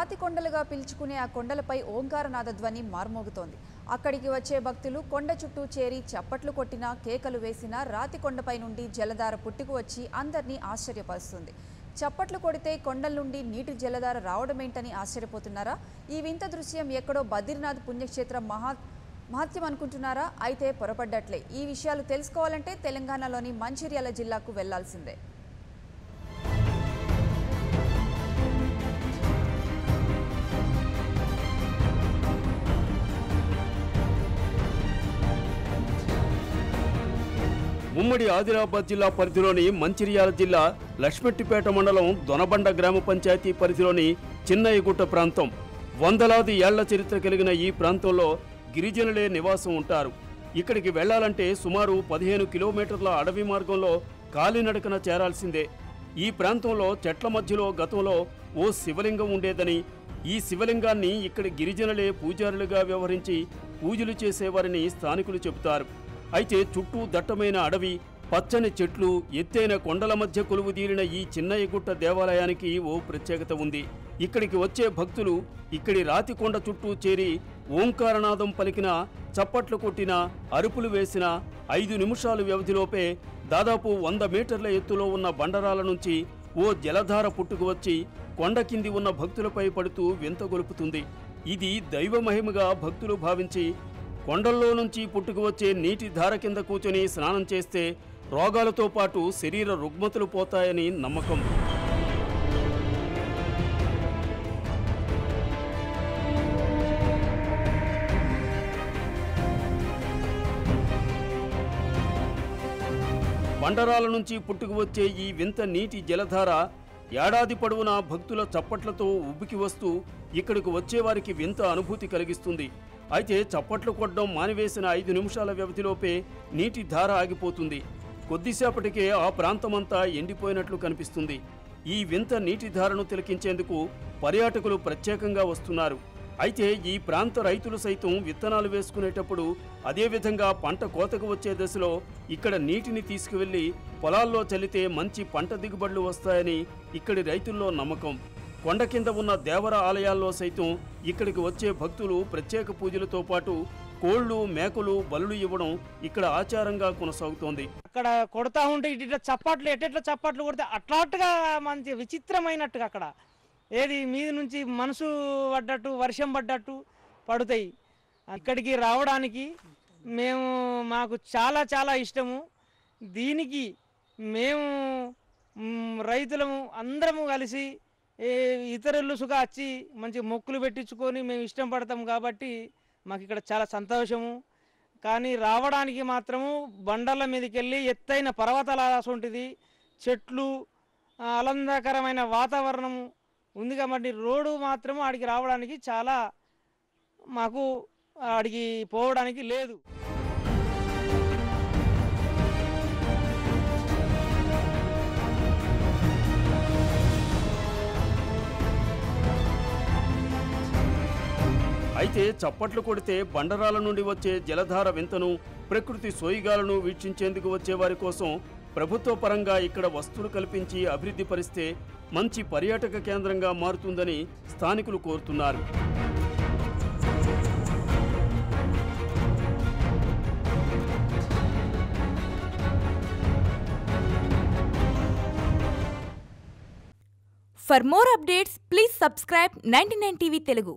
రాతి కొండలుగా పిలుచుకునే ఆ కొండలపై ఓంకారనాద ధ్వని మార్మోగుతోంది. అక్కడికి వచ్చే భక్తులు కొండ చుట్టూ చేరి చప్పట్లు కొట్టినా కేకలు వేసినా రాతి కొండపై నుండి జలధార పుట్టుకు వచ్చి అందరినీ ఆశ్చర్యపరుస్తుంది. చప్పట్లు కొడితే కొండల నుండి నీటి జలధార రావడమేంటని ఆశ్చర్యపోతున్నారా? ఈ వింత దృశ్యం ఎక్కడో బద్రీనాథ్ పుణ్యక్షేత్రం మహత్యం అనుకుంటున్నారా? అయితే పొరపడ్డట్లే. ఈ విషయాలు తెలుసుకోవాలంటే తెలంగాణలోని మంచిర్యాల జిల్లాకు వెళ్లాల్సిందే. ఉమ్మడి ఆదిలాబాద్ జిల్లా పరిధిలోని మంచిర్యాల జిల్లా లక్ష్మెట్టిపేట మండలం దొనబండ గ్రామ పంచాయతీ పరిధిలోని చిన్నయ్యగుట్ట ప్రాంతం. వందలాది ఏళ్ల చరిత్ర కలిగిన ఈ ప్రాంతంలో గిరిజనులే నివాసం ఉంటారు. ఇక్కడికి వెళ్లాలంటే సుమారు 15 కిలోమీటర్ల అడవి మార్గంలో కాలినడకన చేరాల్సిందే. ఈ ప్రాంతంలో చెట్ల మధ్యలో గతంలో ఓ శివలింగం ఉండేదని, ఈ శివలింగాన్ని ఇక్కడి గిరిజనులే పూజారులుగా వ్యవహరించి పూజలు చేసేవారని స్థానికులు చెబుతారు. అయితే చుట్టూ దట్టమైన అడవి, పచ్చని చెట్లు, ఎత్తైన కొండల మధ్య కొలువుదీరిన ఈ చిన్నయ్యగుట్ట దేవాలయానికి ఓ ప్రత్యేకత ఉంది. ఇక్కడికి వచ్చే భక్తులు ఇక్కడి రాతి కొండ చుట్టూ చేరి ఓంకారనాదం పలికిన, చప్పట్లు కొట్టిన, అరుపులు వేసిన 5 నిమిషాల వ్యవధిలోపే దాదాపు 100 మీటర్ల ఎత్తులో ఉన్న బండరాల నుంచి ఓ జలధార పుట్టుకు వచ్చి కొండ కింది ఉన్న భక్తులపై పడుతూ వింత గొలుపుతుంది. ఇది దైవ మహిమగా భక్తులు భావించి కొండల్లో నుంచి పుట్టుకు వచ్చే నీటి ధార కింద కూర్చొని స్నానం చేస్తే రోగాలతో పాటు శరీర రుగ్మతులు పోతాయని నమ్మకం. బండరాల నుంచి పుట్టుకు వచ్చే ఈ వింత నీటి జలధార ఏడాది పొడవునా భక్తుల చప్పట్లతో ఉబ్బికి వస్తూ ఇక్కడికి వచ్చేవారికి వింత అనుభూతి కలిగిస్తుంది. అయితే చప్పట్లు కొట్టడం మానివేసిన 5 నిమిషాల వ్యవధిలోపే నీటి ధార ఆగిపోతుంది. కొద్దిసేపటికే ఆ ప్రాంతమంతా ఎండిపోయినట్లు కనిపిస్తుంది. ఈ వింత నీటి ధారను తిలకించేందుకు పర్యాటకులు ప్రత్యేకంగా వస్తున్నారు. అయితే ఈ ప్రాంత రైతులు సైతం విత్తనాలు వేసుకునేటప్పుడు, అదేవిధంగా పంట కోతకు వచ్చే దశలో ఇక్కడ నీటిని తీసుకువెళ్లి పొలాల్లో చల్లితే మంచి పంట దిగుబడులు వస్తాయని ఇక్కడి రైతుల్లో నమ్మకం. కొండ కింద ఉన్న దేవర ఆలయాల్లో సైతం ఇక్కడికి వచ్చే భక్తులు ప్రత్యేక పూజలతో పాటు కోళ్లు, మేకలు బలులు ఇవ్వడం ఇక్కడ ఆచారంగా కొనసాగుతోంది. అక్కడ కొడతా ఉంటే ఇట్లా చప్పట్లు ఎట్లా చప్పట్లు కొడితే అట్లాట్టుగా మంచి విచిత్రమైనట్టుగా అక్కడ ఏది మీద నుంచి మనసు పడ్డట్టు, వర్షం పడ్డట్టు పడుతాయి. ఇక్కడికి రావడానికి మాకు చాలా చాలా ఇష్టము. దీనికి మేము రైతులము అందరము కలిసి ఇతరులు సుగా వచ్చి మంచి మొక్కులు పెట్టించుకొని మేము ఇష్టం పడతాం కాబట్టి మాకు ఇక్కడ చాలా సంతోషము. కానీ రావడానికి మాత్రము బండల మీదకి వెళ్ళి ఎత్తైన పర్వతాల ఉంటుంది, చెట్లు, ఆనందకరమైన వాతావరణము ఉంది కాబట్టి రోడ్డు మాత్రము ఆడికి రావడానికి చాలా మాకు ఆడికి పోవడానికి లేదు. అయితే చప్పట్లు కొడితే బండరాల నుండి వచ్చే జలధార వింతను, ప్రకృతి సోయిగాలను వీక్షించేందుకు వచ్చేవారి కోసం ప్రభుత్వ పరంగా ఇక్కడ వస్తువులు కల్పించి అభివృద్ధి పరిస్తే మంచి పర్యాటక కేంద్రంగా మారుతుందని స్థానికులు కోరుతున్నారు. For more updates, please subscribe 99 TV Telugu.